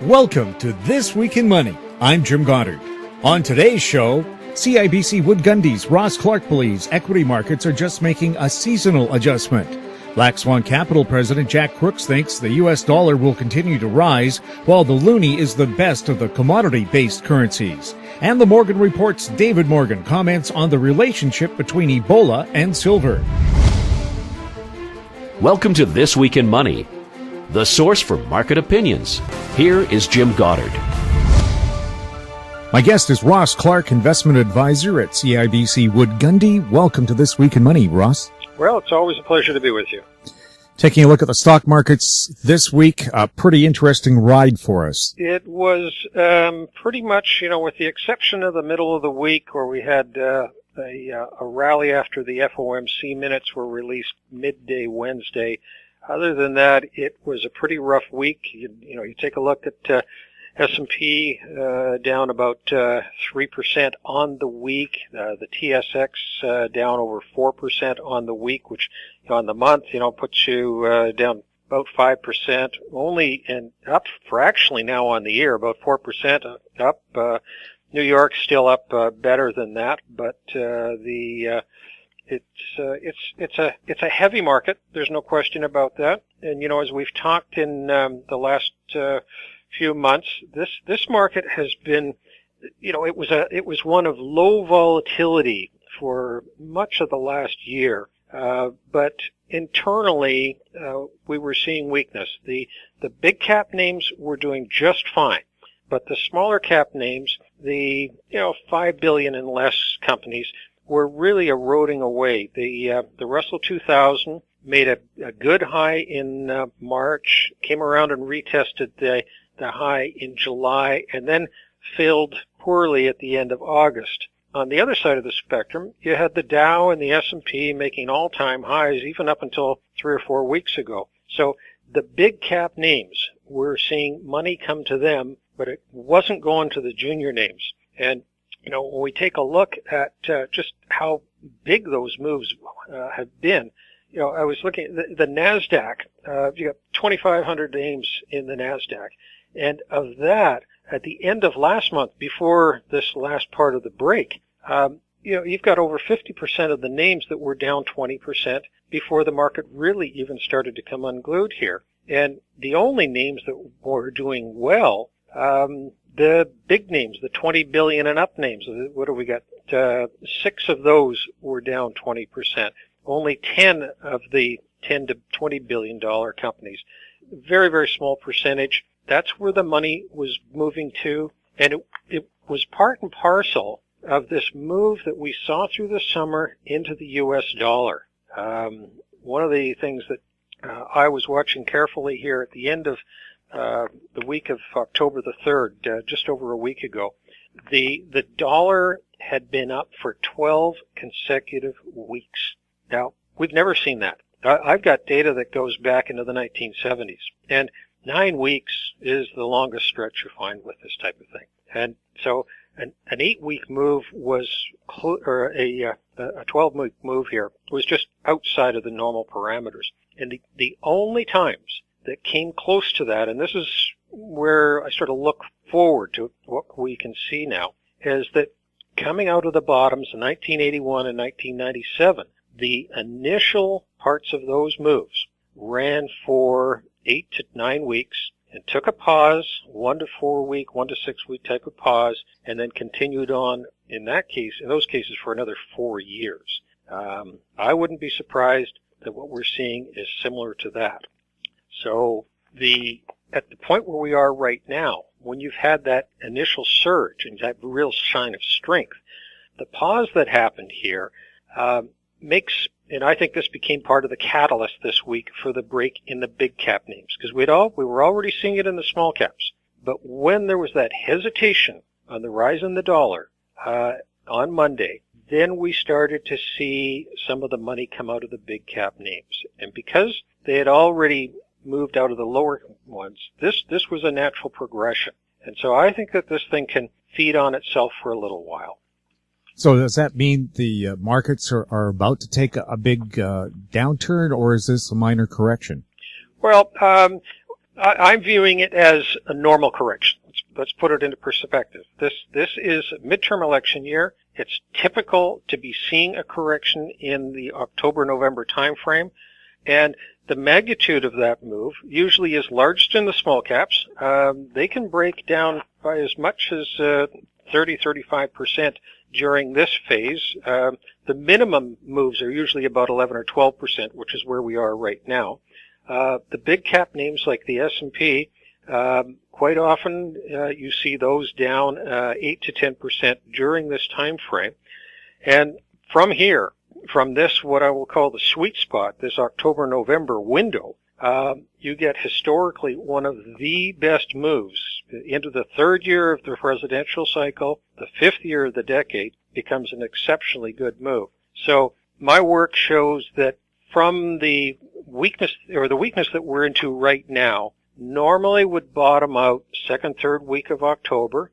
Welcome to This Week in Money. I'm Jim Goddard. On today's show, CIBC Wood Gundy's Ross Clark believes equity markets are just making a seasonal adjustment. Black Swan Capital President Jack Crooks thinks the U.S. dollar will continue to rise, while the Loonie is the best of the commodity-based currencies. And the Morgan Report's David Morgan comments on the relationship between Ebola and silver. Welcome to This Week in Money, the source for market opinions. Here is Jim Goddard. My guest is Ross Clark, investment advisor at CIBC Wood Gundy. Welcome to This Week in Money, Ross. Well, it's always a pleasure to be with you. Taking a look at the stock markets this week, a pretty interesting ride for us. It was pretty much, with the exception of the middle of the week where we had a rally after the FOMC minutes were released midday Wednesday. Other than that, it was a pretty rough week. You take a look at S&P down about 3% on the week. The TSX down over 4% on the week, which on the month, puts you down about 5%. Only and up fractionally now on the year, about 4% up. New York still up better than that, but it's a heavy market. There's no question about that. And as we've talked in the last few months, this market has been, it was one of low volatility for much of the last year. But internally, we were seeing weakness. The big cap names were doing just fine, but the smaller cap names, the 5 billion and less companies, were really eroding away. The Russell 2000 made a good high in March, came around and retested the high in July, and then failed poorly at the end of August. On the other side of the spectrum, you had the Dow and the S&P making all-time highs even up until 3 or 4 weeks ago. So the big cap names, we're seeing money come to them, but it wasn't going to the junior names. And when we take a look at just how big those moves have been, I was looking at the NASDAQ. You got 2,500 names in the NASDAQ. And of that, at the end of last month, before this last part of the break, you've got over 50% of the names that were down 20% before the market really even started to come unglued here. And the only names that were doing well, the big names, the 20 billion and up names, what do we got? 6 of those were down 20%. Only 10 of the 10 to 20 billion dollar companies. Very, very small percentage. That's where the money was moving to. And it was part and parcel of this move that we saw through the summer into the U.S. dollar. One of the things that I was watching carefully here at the end of the week of October the 3rd, just over a week ago, the dollar had been up for 12 consecutive weeks. Now, we've never seen that. I've got data that goes back into the 1970s, and 9 weeks is the longest stretch you find with this type of thing. And so an 8-week move was, or a 12-week move here was just outside of the normal parameters. And the only times that came close to that, and this is where I sort of look forward to what we can see now, is that coming out of the bottoms in 1981 and 1997, the initial parts of those moves ran for 8 to 9 weeks and took a pause, 1 to 4 week, 1 to 6 week type of pause, and then continued on in those cases for another 4 years. I wouldn't be surprised that what we're seeing is similar to that. So at the point where we are right now, when you've had that initial surge and that real sign of strength, the pause that happened here makes, and I think this became part of the catalyst this week for the break in the big cap names, because we were already seeing it in the small caps. But when there was that hesitation on the rise in the dollar on Monday, then we started to see some of the money come out of the big cap names. And because they had already moved out of the lower ones, this was a natural progression. And so I think that this thing can feed on itself for a little while. So does that mean the markets are about to take a big downturn, or is this a minor correction? Well, I'm viewing it as a normal correction. Let's put it into perspective. This is a midterm election year. It's typical to be seeing a correction in the October-November timeframe, and the magnitude of that move usually is largest in the small caps. They can break down by as much as 30-35% during this phase. The minimum moves are usually about 11 or 12%, which is where we are right now. The big cap names like the S&P, quite often you see those down 8 to 10% during this time frame. And from here, from this, what I will call the sweet spot, this October-November window, you get historically one of the best moves. Into the third year of the presidential cycle, the fifth year of the decade becomes an exceptionally good move. So my work shows that from the weakness that we're into right now, normally would bottom out second, third week of October,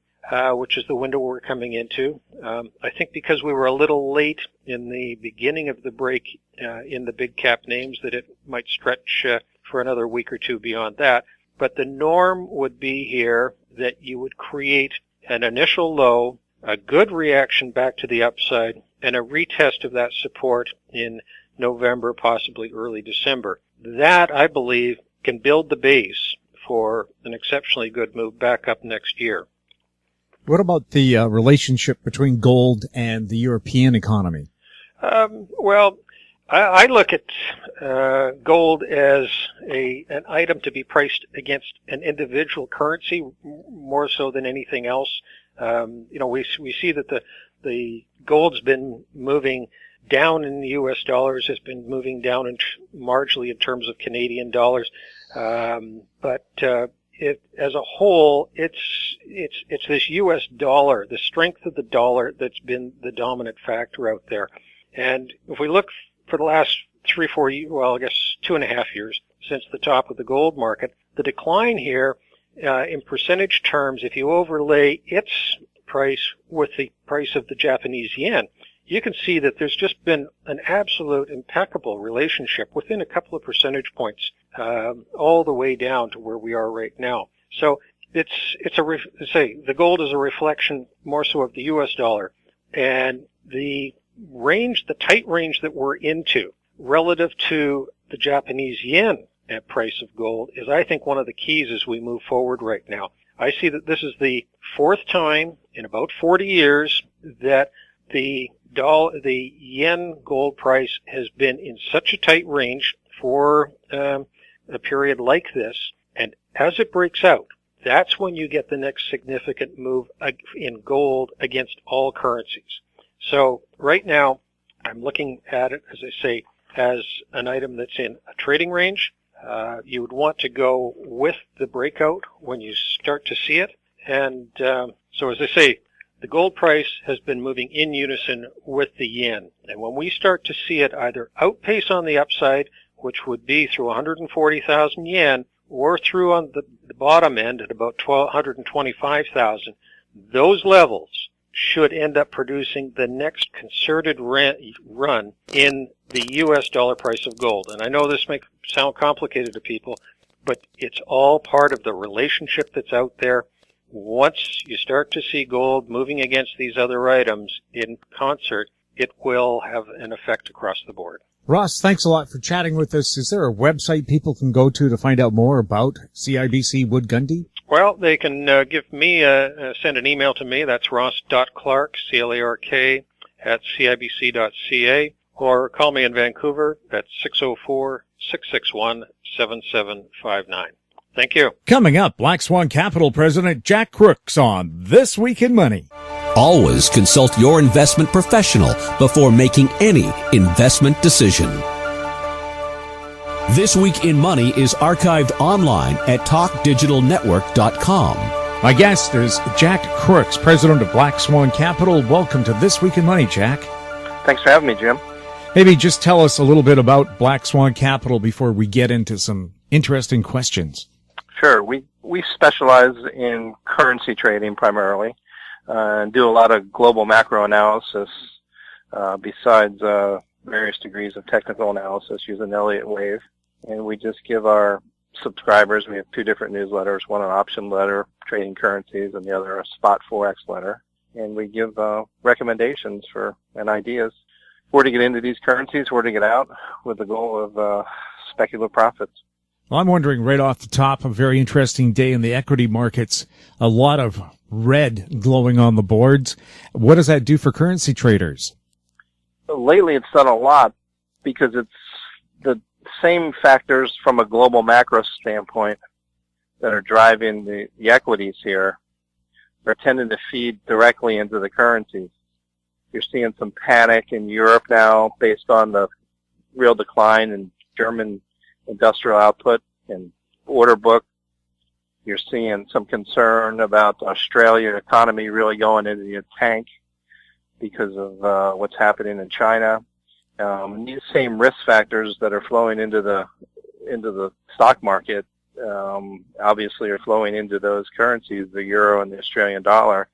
which is the window we're coming into. I think because we were a little late in the beginning of the break in the big cap names, that it might stretch for another week or two beyond that. But the norm would be here that you would create an initial low, a good reaction back to the upside, and a retest of that support in November, possibly early December. That, I believe, can build the base for an exceptionally good move back up next year. What about the relationship between gold and the European economy? Well, I look at gold as an item to be priced against an individual currency more so than anything else. We see that the gold's been moving down in the U.S. dollars, has been moving down marginally in terms of Canadian dollars, but as a whole, it's this U.S. dollar, the strength of the dollar, that's been the dominant factor out there. And if we look for the last 3-4 years, well, I guess 2.5 years since the top of the gold market, the decline here in percentage terms, if you overlay its price with the price of the Japanese yen, you can see that there's just been an absolute impeccable relationship within a couple of percentage points, all the way down to where we are right now. So the gold is a reflection more so of the U.S. dollar, and the tight range that we're into relative to the Japanese yen at price of gold is, I think, one of the keys as we move forward right now. I see that this is the fourth time in about 40 years that the yen gold price has been in such a tight range for a period like this, and as it breaks out, that's when you get the next significant move in gold against all currencies. So right now, I'm looking at it, as I say, as an item that's in a trading range. You would want to go with the breakout when you start to see it. And so as I say, the gold price has been moving in unison with the yen. And when we start to see it either outpace on the upside, which would be through 140,000 yen, or through on the bottom end at about 125,000, those levels should end up producing the next concerted run in the U.S. dollar price of gold. And I know this may sound complicated to people, but it's all part of the relationship that's out there. Once you start to see gold moving against these other items in concert, it will have an effect across the board. Ross, thanks a lot for chatting with us. Is there a website people can go to find out more about CIBC Wood Gundy? Well, they can give me send an email to me. That's ross.clark, C-L-A-R-K, at cibc.ca, or call me in Vancouver at 604-661-7759. Thank you. Coming up, Black Swan Capital President Jack Crooks on This Week in Money. Always consult your investment professional before making any investment decision. This Week in Money is archived online at talkdigitalnetwork.com. My guest is Jack Crooks, president of Black Swan Capital. Welcome to This Week in Money, Jack. Thanks for having me, Jim. Maybe just tell us a little bit about Black Swan Capital before we get into some interesting questions. Sure. We specialize in currency trading primarily, and do a lot of global macro analysis, besides various degrees of technical analysis using Elliott wave. And we just give our subscribers. We have two different newsletters, one an option letter, trading currencies, and the other a spot Forex letter. And we give recommendations and ideas where to get into these currencies, where to get out, with the goal of speculative profits. Well, I'm wondering right off the top, a very interesting day in the equity markets, a lot of red glowing on the boards. What does that do for currency traders? Lately, it's done a lot because it's the same factors from a global macro standpoint that are driving the equities here are tending to feed directly into the currencies. You're seeing some panic in Europe now based on the real decline in German industrial output and order book. You're seeing some concern about the Australian economy really going into the tank because of what's happening in China. These same risk factors that are flowing into the stock market obviously are flowing into those currencies, the euro and the Australian dollar,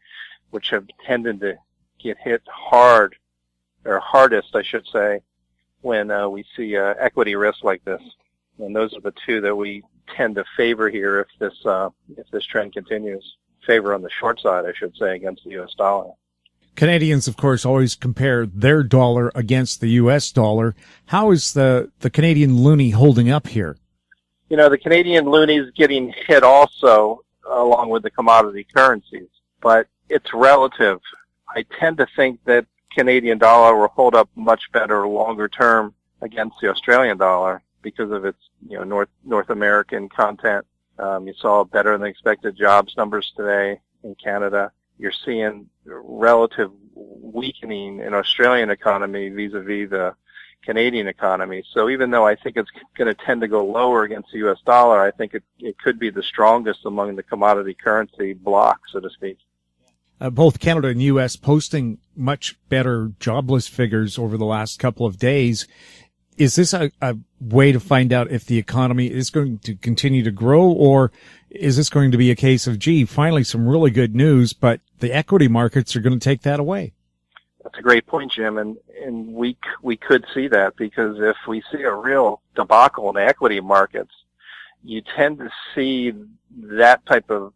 which have tended to get hit hard, or hardest, I should say, when we see equity risk like this. And those are the two that we tend to favor here if this trend continues. Favor on the short side, I should say, against the U.S. dollar. Canadians, of course, always compare their dollar against the U.S. dollar. How is the Canadian loonie holding up here? You know, the Canadian loonie is getting hit also, along with the commodity currencies, but it's relative. I tend to think that Canadian dollar will hold up much better longer term against the Australian dollar because of its, North American content. You saw better than expected jobs numbers today in Canada. You're seeing relative weakening in Australian economy vis-a-vis the Canadian economy. So even though I think it's going to tend to go lower against the U.S. dollar, I think it could be the strongest among the commodity currency block, so to speak. Both Canada and U.S. posting much better jobless figures over the last couple of days. Is this a way to find out if the economy is going to continue to grow, or is this going to be a case of, finally some really good news, but the equity markets are going to take that away? That's a great point, Jim, and we could see that, because if we see a real debacle in the equity markets, you tend to see that type of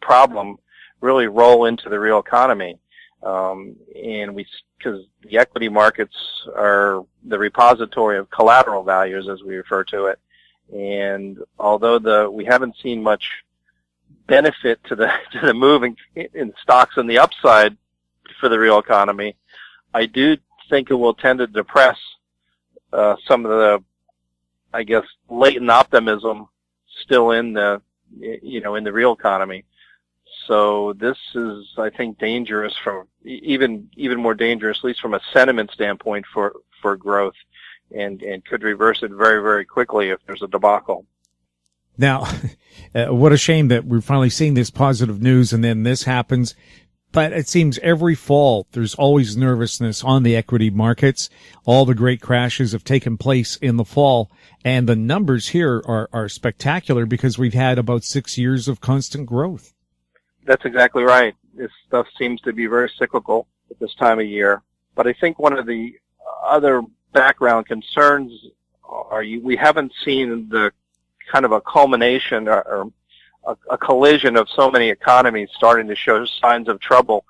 problem really roll into the real economy. Because the equity markets are the repository of collateral values, as we refer to it. And although we haven't seen much benefit to the move in stocks on the upside for the real economy, I do think it will tend to depress some of the, I guess, latent optimism still in the real economy. So this is, I think, dangerous, for even more dangerous, at least from a sentiment standpoint, for growth, and could reverse it very, very quickly if there's a debacle. Now, what a shame that we're finally seeing this positive news and then this happens. But it seems every fall there's always nervousness on the equity markets. All the great crashes have taken place in the fall, and the numbers here are spectacular because we've had about 6 years of constant growth. That's exactly right. This stuff seems to be very cyclical at this time of year. But I think one of the other background concerns we haven't seen the kind of a culmination or a collision of so many economies starting to show signs of trouble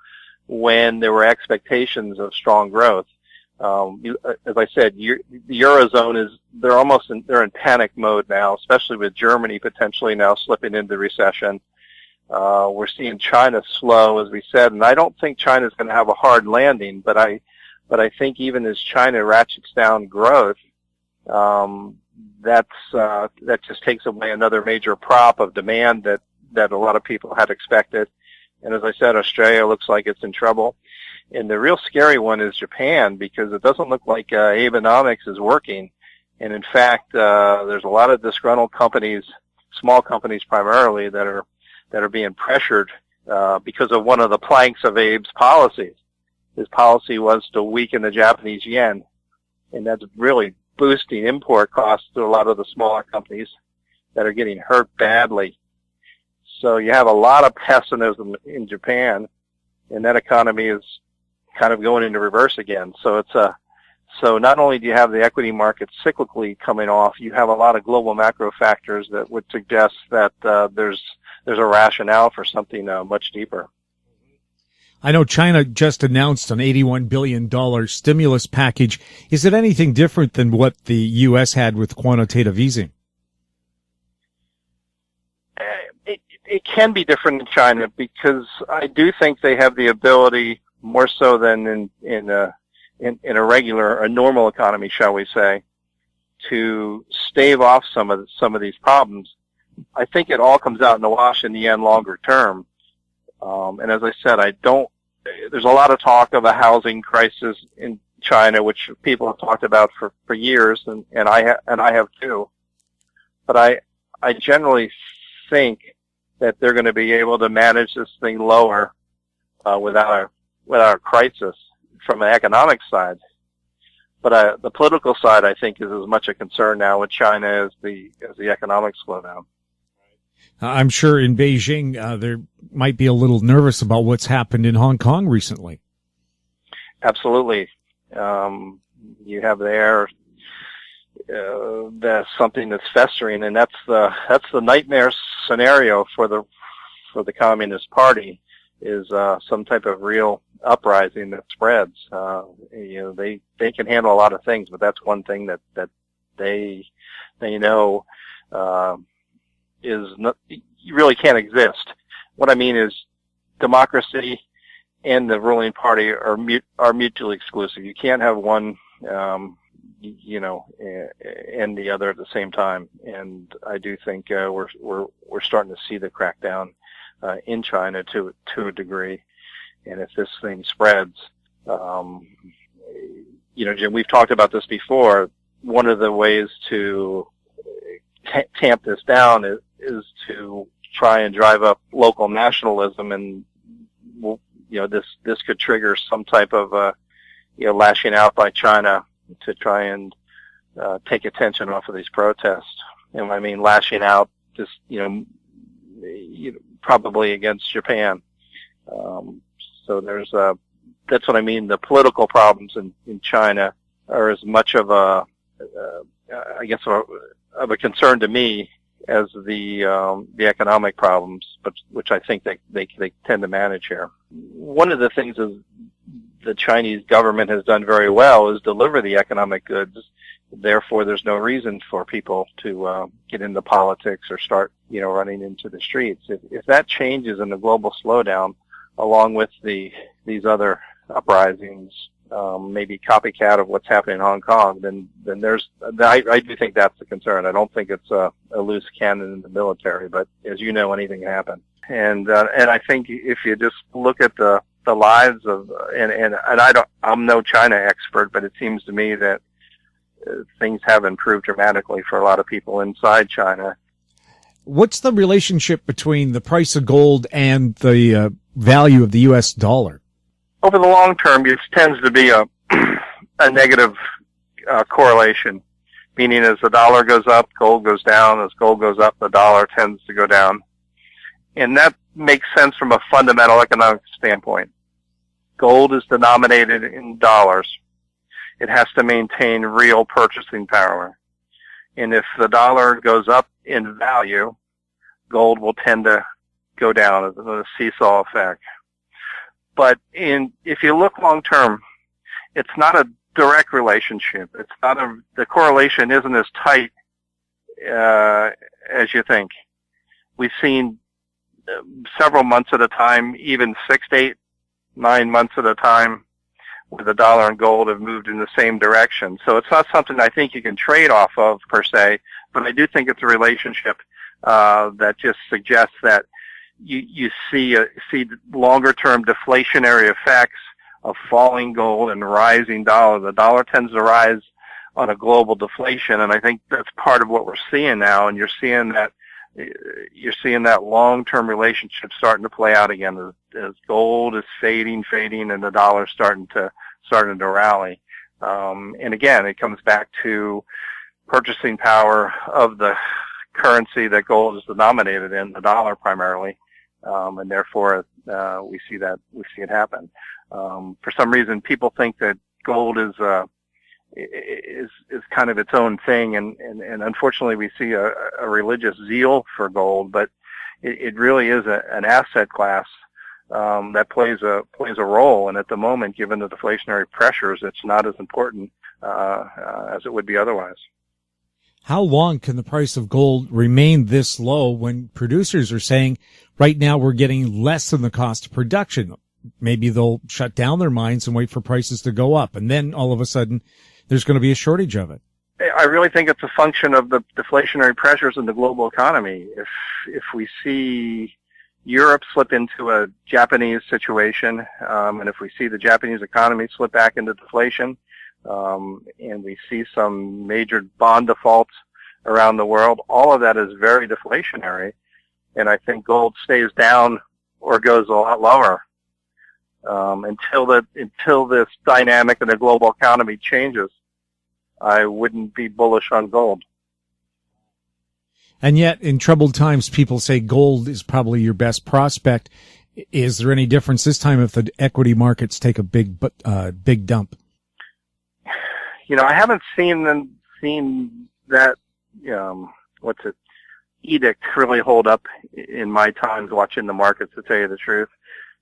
when there were expectations of strong growth. As I said, the Eurozone they're in panic mode now, especially with Germany potentially now slipping into recession. We're seeing China slow, as we said, and I don't think China's going to have a hard landing, but I think even as China ratchets down growth, that just takes away another major prop of demand that a lot of people had expected. And as I said, Australia looks like it's in trouble. And the real scary one is Japan, because it doesn't look like Abenomics is working. And in fact, there's a lot of disgruntled companies, small companies primarily, that are being pressured because of one of the planks of Abe's policies. His policy was to weaken the Japanese yen, and that's really boosting import costs to a lot of the smaller companies that are getting hurt badly. So you have a lot of pessimism in Japan, and that economy is kind of going into reverse again. So it's a So not only do you have the equity market cyclically coming off, you have a lot of global macro factors that would suggest that there's a rationale for something much deeper. I know China just announced an $81 billion stimulus package. Is it anything different than what the U.S. had with quantitative easing? It can be different in China because I do think they have the ability, more so than in a regular, a normal economy, shall we say, to stave off some of these problems. I think it all comes out in the wash in the end, longer term. And as I said, there's a lot of talk of a housing crisis in China, which people have talked about for years, and I have too. But I generally think that they're going to be able to manage this thing lower without a crisis from an economic side. But the political side, I think, is as much a concern now with China as the economic slowdown. I'm sure in Beijing there might be a little nervous about what's happened in Hong Kong recently. Absolutely. You have there that's something that's festering, and that's the nightmare scenario for the Communist Party, is some type of real uprising that spreads. They can handle a lot of things, but that's one thing that they know is not, you really can't exist. What I mean is democracy and the ruling party are mutually exclusive. You can't have one and the other at the same time. And I do think we're starting to see the crackdown in China to a degree. And if this thing spreads, Jim, we've talked about this before. One of the ways to tamp this down is to try and drive up local nationalism, and this could trigger some type of lashing out by China to try and take attention off of these protests. And I mean lashing out, just probably against Japan. So that's what I mean. The political problems in China are as much of a concern to me as the economic problems, but which I think they tend to manage here. One of the things is the Chinese government has done very well is deliver the economic goods. Therefore, there's no reason for people to get into politics or start running into the streets. If that changes in the global slowdown, along with these other uprisings, maybe copycat of what's happening in Hong Kong, then I do think that's a concern. I don't think it's a loose cannon in the military, but as you know, anything can happen. And I think if you just look at the lives of, and I'm no China expert, but it seems to me that things have improved dramatically for a lot of people inside China. What's the relationship between the price of gold and the value of the U.S. dollar? Over the long term, it tends to be a negative correlation, meaning as the dollar goes up, gold goes down. As gold goes up, the dollar tends to go down. And that makes sense from a fundamental economic standpoint. Gold is denominated in dollars. It has to maintain real purchasing power. And if the dollar goes up in value, gold will tend to go down as a seesaw effect. But if you look long term, it's not a direct relationship. The correlation isn't as tight as you think. We've seen several months at a time, even 6 to 8, 9 months at a time, where the dollar and gold have moved in the same direction. So it's not something I think you can trade off of per se, but I do think it's a relationship that just suggests that you see longer-term deflationary effects of falling gold and rising dollar. The dollar tends to rise on a global deflation, and I think that's part of what we're seeing now. And you're seeing that long-term relationship starting to play out again as gold is fading, and the dollar starting to rally. And again, it comes back to purchasing power of the currency that gold is denominated in, the dollar primarily. And therefore, we see it happen. For some reason, people think that gold is is kind of its own thing, and unfortunately we see a religious zeal for gold, but it really is an asset class that plays a role, and at the moment, given the deflationary pressures, it's not as important as it would be otherwise. How long can the price of gold remain this low when producers are saying right now we're getting less than the cost of production? Maybe they'll shut down their mines and wait for prices to go up, and then all of a sudden there's going to be a shortage of it. I really think it's a function of the deflationary pressures in the global economy. If we see Europe slip into a Japanese situation, and if we see the Japanese economy slip back into deflation, and we see some major bond defaults around the world, all of that is very deflationary, and I think gold stays down or goes a lot lower until this dynamic in the global economy changes. I wouldn't be bullish on gold. And yet, in troubled times, people say gold is probably your best prospect. Is there any difference this time if the equity markets take a big dump? I haven't seen that edict really hold up in my times watching the markets, to tell you the truth.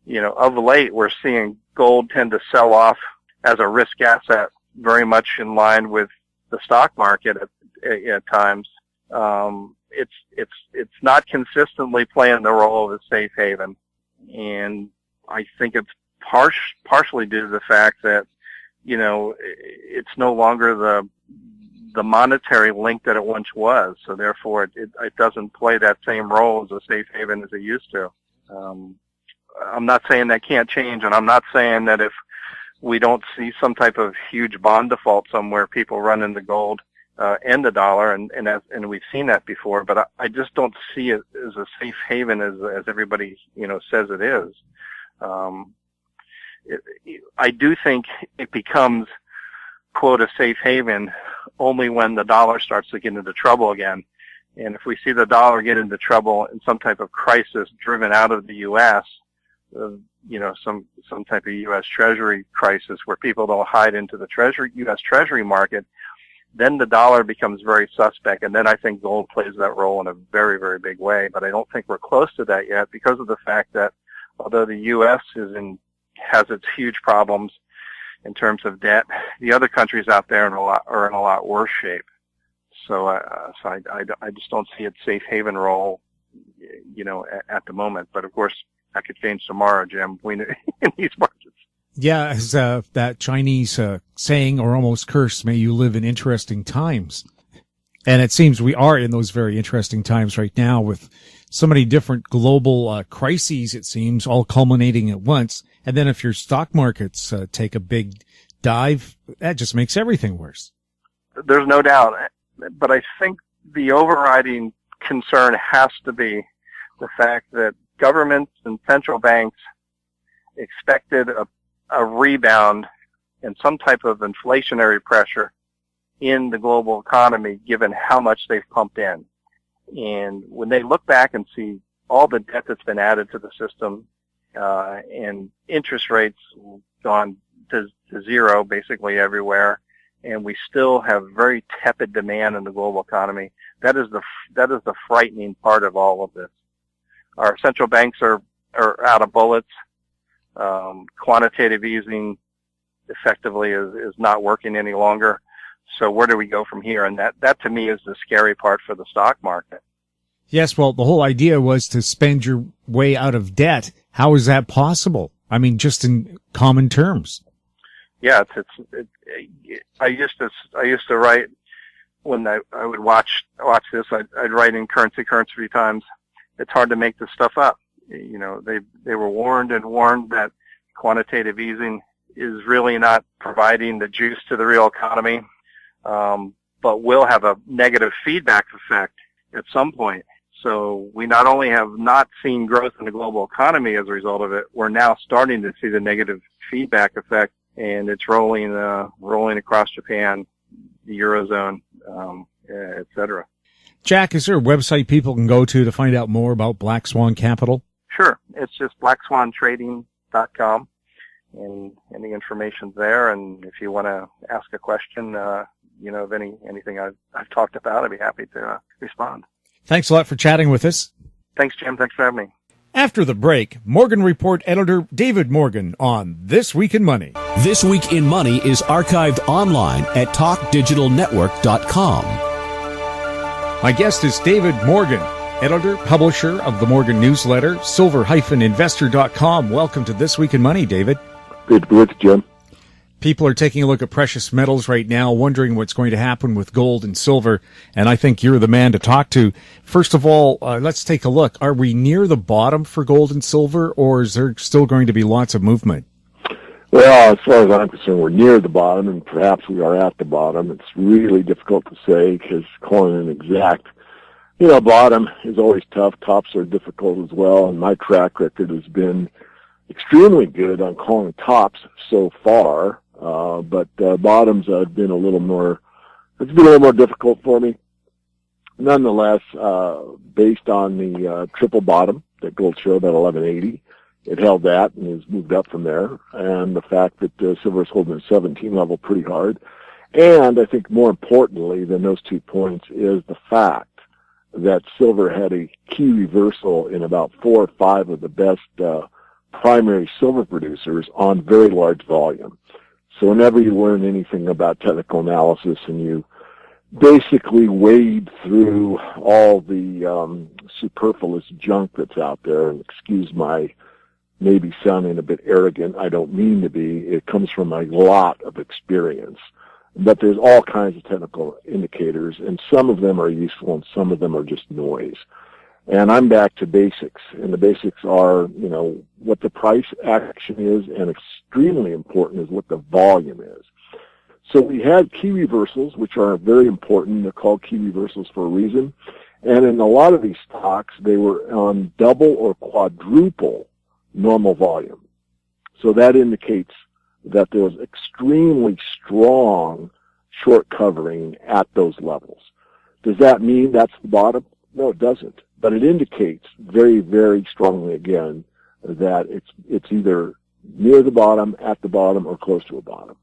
Of late, we're seeing gold tend to sell off as a risk asset, very much in line with the stock market at times. It's not consistently playing the role of a safe haven, and I think it's partially due to the fact that it's no longer the monetary link that it once was. So therefore, it doesn't play that same role as a safe haven as it used to. I'm not saying that can't change, and I'm not saying that if we don't see some type of huge bond default somewhere, people run into gold and the dollar, and we've seen that before. But I just don't see it as a safe haven as everybody says it is. I do think it becomes, quote, a safe haven only when the dollar starts to get into trouble again. And if we see the dollar get into trouble in some type of crisis driven out of the U.S., some type of U.S. Treasury crisis where people don't hide into the U.S. Treasury market, then the dollar becomes very suspect, and then I think gold plays that role in a very, very big way. But I don't think we're close to that yet because of the fact that although the U.S. has its huge problems in terms of debt, the other countries out there are in a lot worse shape. So I just don't see its safe haven role, at the moment. But of course, that could change tomorrow, Jim, in these markets. Yeah, as that Chinese saying, or almost curse, may you live in interesting times. And it seems we are in those very interesting times right now with so many different global crises, it seems, all culminating at once. And then if your stock markets take a big dive, that just makes everything worse. There's no doubt. But I think the overriding concern has to be the fact that governments and central banks expected a rebound and some type of inflationary pressure in the global economy given how much they've pumped in. And when they look back and see all the debt that's been added to the system, and interest rates gone to zero basically everywhere, and we still have very tepid demand in the global economy, that is the frightening part of all of this. Our central banks are out of bullets. Quantitative easing effectively is not working any longer. So where do we go from here? And that to me is the scary part for the stock market. Yes, well, the whole idea was to spend your way out of debt. How is that possible? I mean, just in common terms. Yeah, I used to write when I would watch this. I'd write in Currency Times. It's hard to make this stuff up. They were warned that quantitative easing is really not providing the juice to the real economy, but will have a negative feedback effect at some point. So we not only have not seen growth in the global economy as a result of it, we're now starting to see the negative feedback effect, and it's rolling across Japan, the Eurozone, et cetera. Jack, is there a website people can go to find out more about Black Swan Capital? Sure. It's just blackswantrading.com. and the information's there. And if you want to ask a question, of anything I've talked about, I'd be happy to respond. Thanks a lot for chatting with us. Thanks, Jim. Thanks for having me. After the break, Morgan Report editor David Morgan on This Week in Money. This Week in Money is archived online at talkdigitalnetwork.com. My guest is David Morgan, editor, publisher of the Morgan newsletter, silver-investor.com. Welcome to This Week in Money, David. Good to be with you, Jim. People are taking a look at precious metals right now, wondering what's going to happen with gold and silver, and I think you're the man to talk to. First of all, let's take a look. Are we near the bottom for gold and silver, or is there still going to be lots of movement? Well, as far as I'm concerned, we're near the bottom, and perhaps we are at the bottom. It's really difficult to say, because calling an exact, bottom is always tough. Tops are difficult as well, and my track record has been extremely good on calling tops so far. But bottoms have been a little more difficult for me. Nonetheless, based on the triple bottom that gold showed at 1180, it held that and has moved up from there. And the fact that silver is holding the 17 level pretty hard. And I think more importantly than those 2 points is the fact that silver had a key reversal in about 4 or 5 of the best primary silver producers on very large volume. So whenever you learn anything about technical analysis and you basically wade through all the superfluous junk that's out there, and excuse my maybe sounding a bit arrogant, I don't mean to be, it comes from a lot of experience. But there's all kinds of technical indicators, and some of them are useful and some of them are just noise. And I'm back to basics, and the basics are, what the price action is, and extremely important is what the volume is. So we had key reversals, which are very important. They're called key reversals for a reason. And in a lot of these stocks, they were on double or quadruple normal volume. So that indicates that there was extremely strong short covering at those levels. Does that mean that's the bottom? No, it doesn't. But it indicates very, very strongly again that it's either near the bottom, at the bottom, or close to a bottom.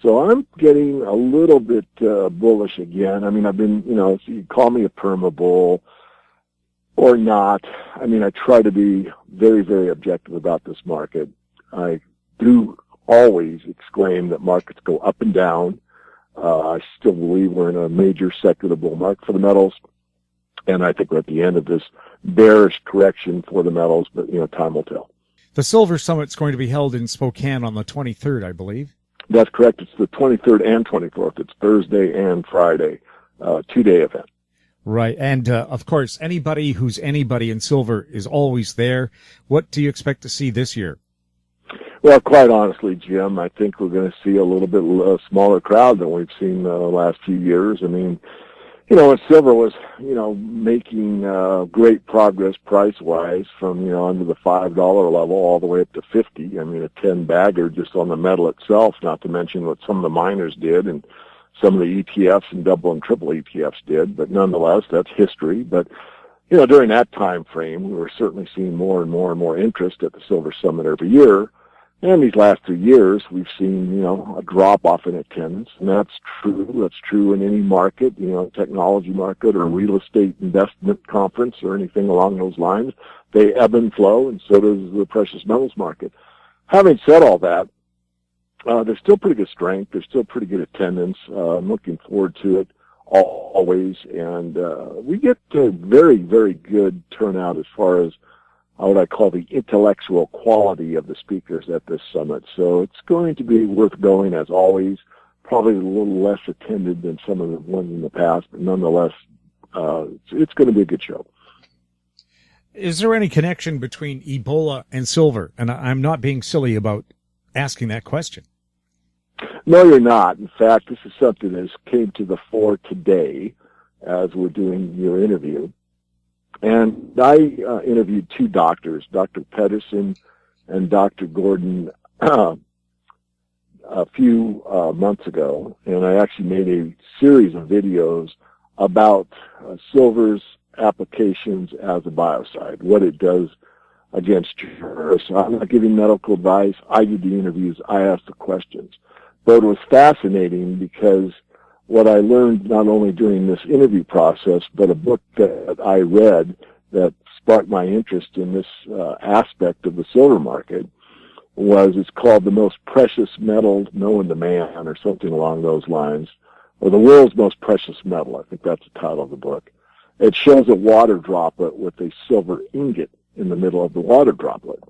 So I'm getting a little bit bullish again. I mean, I've been, so you call me a perma bull or not. I mean, I try to be very, very objective about this market. I do always exclaim that markets go up and down. I still believe we're in a major secular bull market for the metals. And I think we're at the end of this bearish correction for the metals, but, time will tell. The Silver Summit's going to be held in Spokane on the 23rd, I believe. That's correct. It's the 23rd and 24th. It's Thursday and Friday, 2-day event. Right. And, of course, anybody who's anybody in silver is always there. What do you expect to see this year? Well, quite honestly, Jim, I think we're going to see a little bit smaller crowd than we've seen the last few years. I mean, when silver was, making great progress price-wise from, under the $5 level all the way up to 50. I mean, a 10-bagger just on the metal itself, not to mention what some of the miners did and some of the ETFs and double and triple ETFs did. But nonetheless, that's history. But, during that time frame, we were certainly seeing more and more and more interest at the Silver Summit every year. And these last 2 years, we've seen, a drop-off in attendance, and that's true. That's true in any market, technology market or real estate investment conference or anything along those lines. They ebb and flow, and so does the precious metals market. Having said all that, there's still pretty good strength. There's still pretty good attendance. I'm looking forward to it always, and we get a very, very good turnout as far as what I call the intellectual quality of the speakers at this summit. So it's going to be worth going as always, probably a little less attended than some of the ones in the past, but nonetheless, it's going to be a good show. Is there any connection between Ebola and silver? And I'm not being silly about asking that question. No, you're not. In fact, this is something that came to the fore today as we're doing your interview. And I interviewed 2 doctors, Dr. Pedersen and Dr. Gordon, a few months ago, and I actually made a series of videos about silver's applications as a biocide, what it does against jurists. I'm not giving medical advice. I do the interviews. I ask the questions. But it was fascinating because what I learned not only during this interview process, but a book that I read that sparked my interest in this aspect of the silver market it's called The Most Precious Metal Known to Man, or something along those lines, or The World's Most Precious Metal. I think that's the title of the book. It shows a water droplet with a silver ingot in the middle of the water droplet.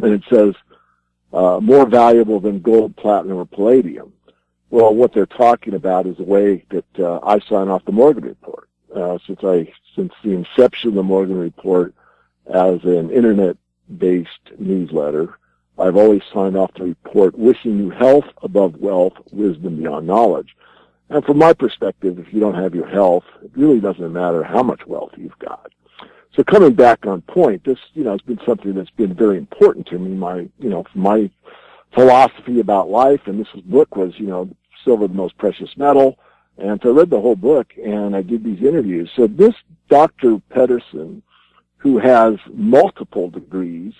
And it says, more valuable than gold, platinum, or palladium. Well, what they're talking about is the way that I sign off the Morgan Report. Since the inception of the Morgan Report as an internet-based newsletter, I've always signed off the report wishing you health above wealth, wisdom beyond knowledge. And from my perspective, if you don't have your health, it really doesn't matter how much wealth you've got. So coming back on point, this, has been something that's been very important to me. My philosophy about life, and this book was, silver, the most precious metal. And so I read the whole book, and I did these interviews. So this Dr. Pedersen, who has multiple degrees,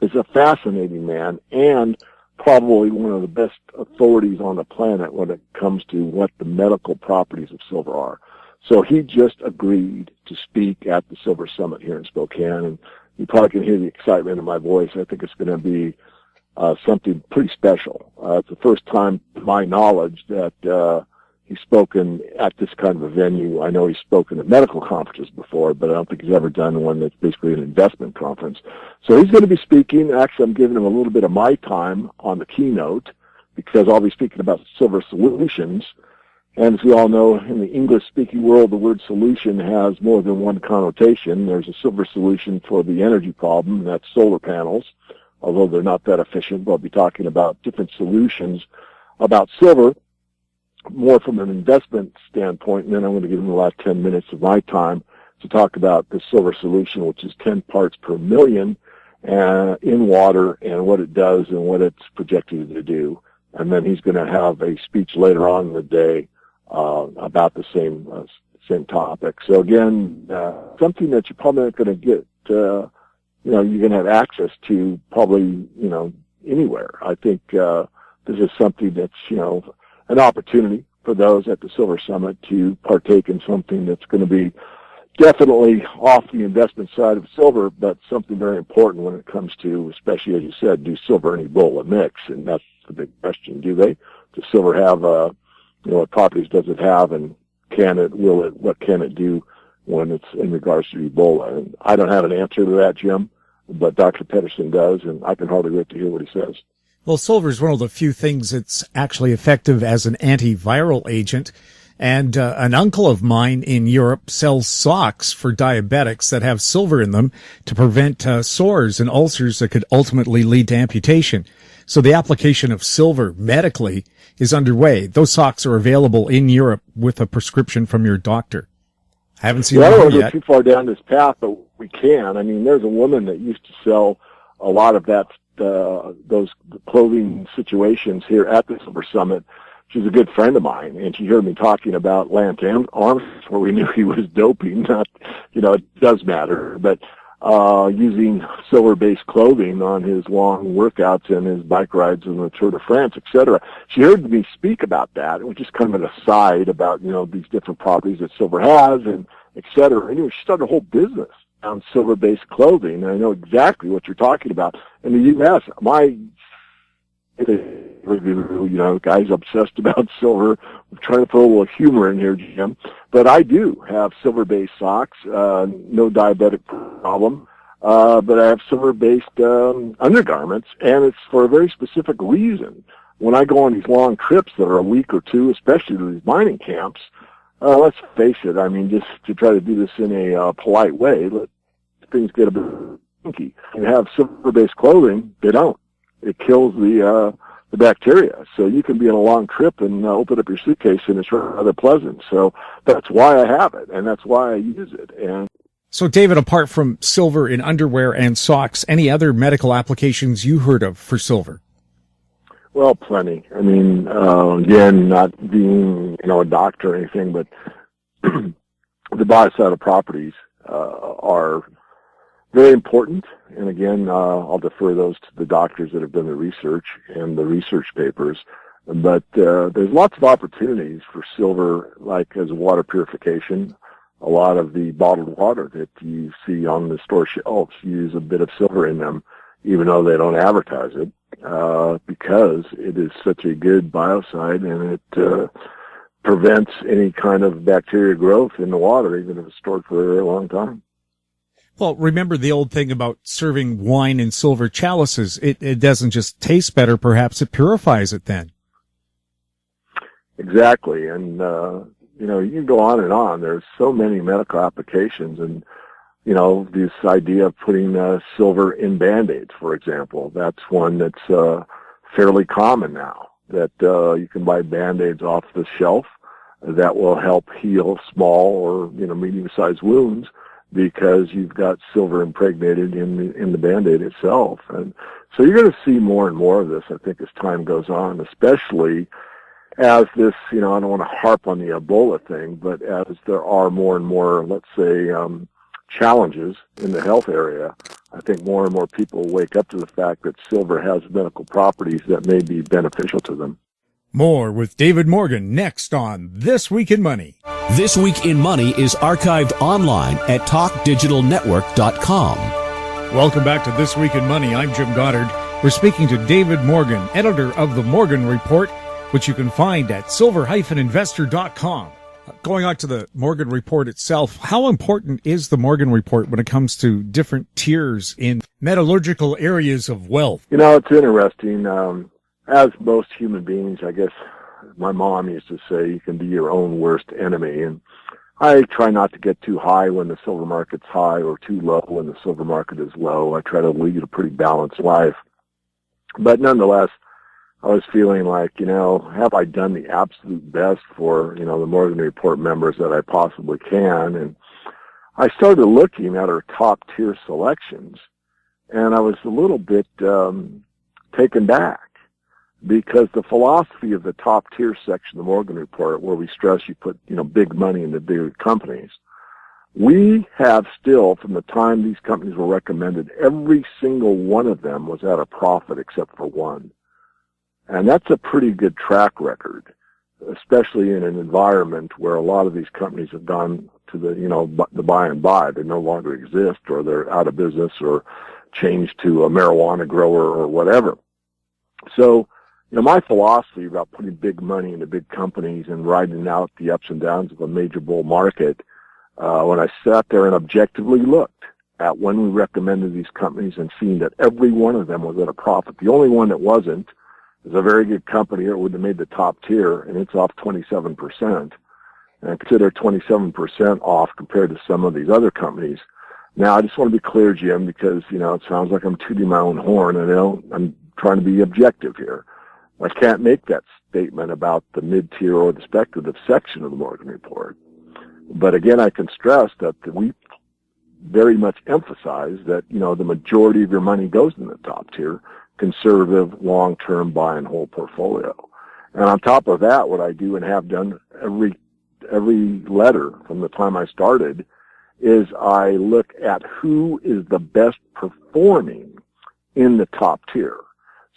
is a fascinating man and probably one of the best authorities on the planet when it comes to what the medical properties of silver are. So he just agreed to speak at the Silver Summit here in Spokane, and you probably can hear the excitement in my voice. I think it's going to be something pretty special. It's the first time, to my knowledge, that he's spoken at this kind of a venue. I know he's spoken at medical conferences before, but I don't think he's ever done one that's basically an investment conference. So he's going to be speaking. Actually, I'm giving him a little bit of my time on the keynote because I'll be speaking about silver solutions. And as we all know, in the English-speaking world, the word solution has more than one connotation. There's a silver solution for the energy problem, and that's solar panels. Although they're not that efficient, we'll be talking about different solutions about silver, more from an investment standpoint, and then I'm going to give them the last 10 minutes of my time to talk about the silver solution, which is 10 parts per million in water and what it does and what it's projected to do. And then he's going to have a speech later on in the day about the same topic. So again, something that you're probably not going to get, you're going to have access to probably, anywhere. I think this is something that's, an opportunity for those at the Silver Summit to partake in something that's going to be definitely off the investment side of silver, but something very important when it comes to, especially as you said, do silver and Ebola mix? And that's the big question. Does silver have, what properties does it have, and what can it do when it's in regards to Ebola? And I don't have an answer to that, Jim, but Dr. Pedersen does, and I can hardly wait to hear what he says. Well, silver is one of the few things that's actually effective as an antiviral agent. And an uncle of mine in Europe sells socks for diabetics that have silver in them to prevent sores and ulcers that could ultimately lead to amputation. So the application of silver medically is underway. Those socks are available in Europe with a prescription from your doctor. I haven't seen them yet. I don't want to go too far down this path, but we can. I mean, there's a woman that used to sell a lot of that those clothing situations here at the Silver Summit. She's a good friend of mine, and she heard me talking about Lance Armstrong, where we knew he was doping. Not, it does matter, but using silver-based clothing on his long workouts and his bike rides in the Tour de France, etc. She heard me speak about that. It was just kind of an aside about, these different properties that silver has, and etc. Anyway, she started a whole business on silver-based clothing, and I know exactly what you're talking about. In the U.S., guys obsessed about silver. I'm trying to throw a little humor in here, Jim. But I do have silver-based socks, no diabetic problem. But I have silver-based undergarments, and it's for a very specific reason. When I go on these long trips that are a week or two, especially to these mining camps, let's face it, I mean, just to try to do this in a polite way, let things get a bit funky. You have silver-based clothing, they don't. It kills the bacteria. So you can be on a long trip and open up your suitcase, and it's rather pleasant. So that's why I have it, and that's why I use it. And so, David, apart from silver in underwear and socks, any other medical applications you heard of for silver? Well, plenty. I mean, again, not being, a doctor or anything, but the biocidal properties are very important. And again, I'll defer those to the doctors that have done the research and the research papers. But there's lots of opportunities for silver, like as water purification. A lot of the bottled water that you see on the store shelves use a bit of silver in them, even though they don't advertise it, because it is such a good biocide, and it prevents any kind of bacteria growth in the water, even if it's stored for a very long time. Well, remember the old thing about serving wine in silver chalices. It doesn't just taste better, perhaps it purifies it then. Exactly. And, you can go on and on. There's so many medical applications, and, this idea of putting silver in Band-Aids, for example, that's one that's fairly common now, that you can buy Band-Aids off the shelf that will help heal small or, medium-sized wounds, because you've got silver impregnated in the Band-Aid itself. And so you're going to see more and more of this, I think, as time goes on, especially as this, I don't want to harp on the Ebola thing, but as there are more and more, let's say, challenges in the health area, I think more and more people wake up to the fact that silver has medical properties that may be beneficial to them. More with David Morgan next on This Week in Money. This Week in Money is archived online at talkdigitalnetwork.com. Welcome back to This Week in Money. I'm Jim Goddard. We're speaking to David Morgan, editor of the Morgan Report, which you can find at silver-investor.com. Going on to the Morgan Report itself, how important is the Morgan Report when it comes to different tiers in metallurgical areas of wealth? It's interesting. As most human beings, I guess my mom used to say, you can be your own worst enemy. And I try not to get too high when the silver market's high or too low when the silver market is low. I try to lead a pretty balanced life. But nonetheless, I was feeling like, have I done the absolute best for, the Morgan Report members that I possibly can? And I started looking at our top tier selections, and I was a little bit taken back, because the philosophy of the top tier section of the Morgan Report, where we stress you put, big money into bigger companies, we have still, from the time these companies were recommended, every single one of them was at a profit except for one. And that's a pretty good track record, especially in an environment where a lot of these companies have gone to the buy and buy. They no longer exist, or they're out of business, or changed to a marijuana grower or whatever. So, my philosophy about putting big money into big companies and riding out the ups and downs of a major bull market, when I sat there and objectively looked at when we recommended these companies and seen that every one of them was at a profit. The only one that wasn't is a very good company, or it would have made the top tier, and it's off 27%. And consider 27% off compared to some of these other companies. Now, I just want to be clear, Jim, because, it sounds like I'm tooting my own horn, and I'm trying to be objective here. I can't make that statement about the mid-tier or the speculative section of the Morgan Report. But again, I can stress that we very much emphasize that, the majority of your money goes in the top tier, conservative, long-term buy and hold portfolio. And on top of that, what I do and have done every letter from the time I started is I look at who is the best performing in the top tier.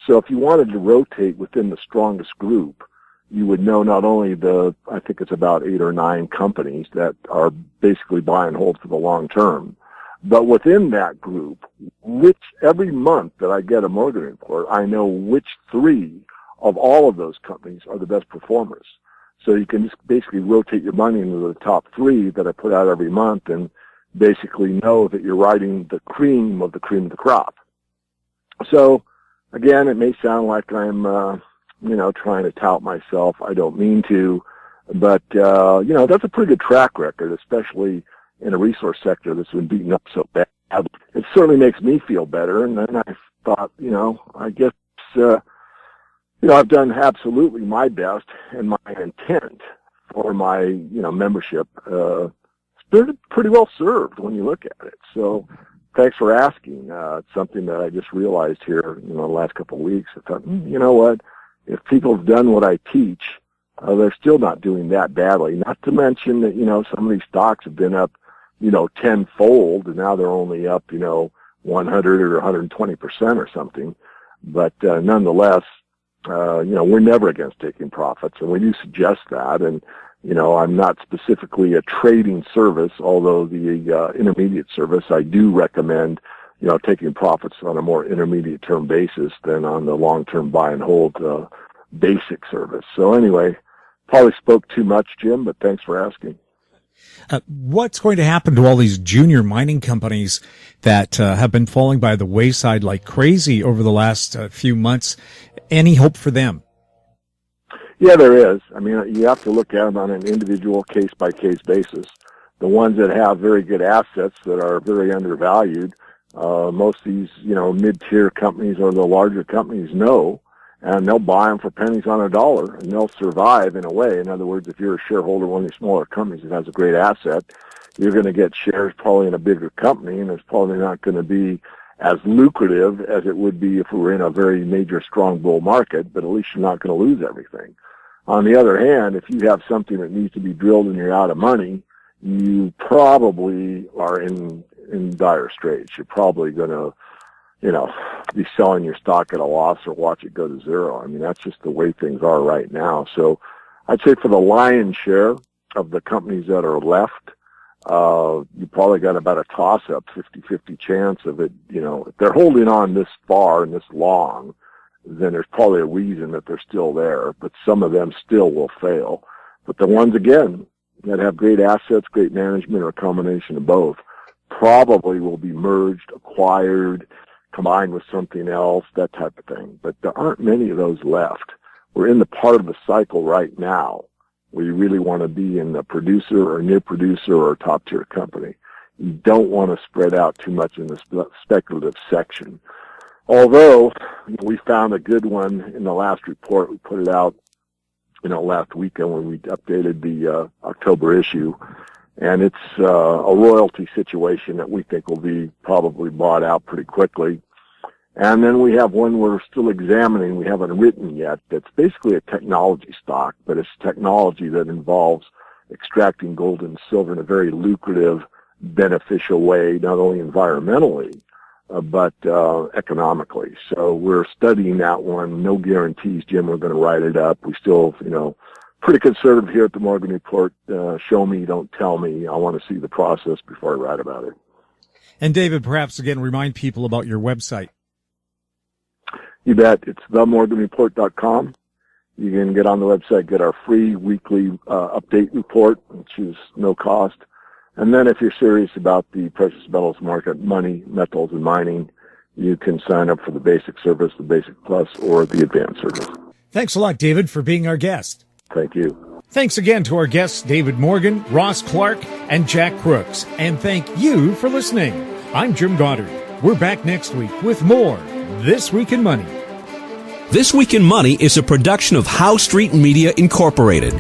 So if you wanted to rotate within the strongest group, you would know not only I think it's about 8 or 9 companies that are basically buy and hold for the long term, but within that group, every month that I get a Morgan Report, I know which 3 of all of those companies are the best performers. So you can just basically rotate your money into the top 3 that I put out every month, and basically know that you're riding the cream of the crop. So again, it may sound like I'm, trying to tout myself. I don't mean to, but, that's a pretty good track record, especially in a resource sector that's been beaten up so bad. It certainly makes me feel better. And then I thought, I guess, I've done absolutely my best, and my intent for my, membership, it's been pretty well served when you look at it. So thanks for asking. It's something that I just realized here, the last couple of weeks. I thought, you know what? If people have done what I teach, they're still not doing that badly. Not to mention that, some of these stocks have been up, tenfold, and now they're only up, 100 or 120% or something. But nonetheless, we're never against taking profits, and we do suggest that. And I'm not specifically a trading service, although the intermediate service, I do recommend, taking profits on a more intermediate term basis than on the long-term buy and hold basic service. So anyway, probably spoke too much, Jim, but thanks for asking. What's going to happen to all these junior mining companies that have been falling by the wayside like crazy over the last few months? Any hope for them? Yeah, there is. I mean, you have to look at them on an individual case-by-case basis. The ones that have very good assets that are very undervalued, most of these, mid-tier companies or the larger companies know, and they'll buy them for pennies on a dollar, and they'll survive in a way. In other words, if you're a shareholder of one of these smaller companies that has a great asset, you're going to get shares probably in a bigger company, and it's probably not going to be as lucrative as it would be if we were in a very major strong bull market, but at least you're not going to lose everything. On the other hand, if you have something that needs to be drilled and you're out of money, you probably are in dire straits. You're probably going to, be selling your stock at a loss or watch it go to zero. I mean, that's just the way things are right now. So I'd say for the lion's share of the companies that are left, you probably got about a toss-up, 50-50 chance of it. If they're holding on this far and this long, then there's probably a reason that they're still there, but some of them still will fail. But the ones, again, that have great assets, great management, or a combination of both, probably will be merged, acquired, combined with something else, that type of thing. But there aren't many of those left. We're in the part of the cycle right now where you really want to be in the producer or near producer or top tier company. You don't want to spread out too much in the speculative section. Although we found a good one in the last report. We put it out, last weekend when we updated the October issue. And it's a royalty situation that we think will be probably bought out pretty quickly. And then we have one we're still examining. We haven't written yet. That's basically a technology stock, but it's technology that involves extracting gold and silver in a very lucrative, beneficial way, not only environmentally, but economically. So we're studying that one. No guarantees, Jim, we're going to write it up. We still, pretty conservative here at the Morgan Report. Show me, don't tell me. I want to see the process before I write about it. And David, perhaps again, remind people about your website. You bet. It's themorganreport.com. You can get on the website, get our free weekly update report, which is no cost. And then if you're serious about the precious metals market, money, metals, and mining, you can sign up for the basic service, the basic plus, or the advanced service. Thanks a lot, David, for being our guest. Thank you. Thanks again to our guests, David Morgan, Ross Clark, and Jack Crooks. And thank you for listening. I'm Jim Goddard. We're back next week with more This Week in Money. This Week in Money is a production of Howe Street Media Incorporated.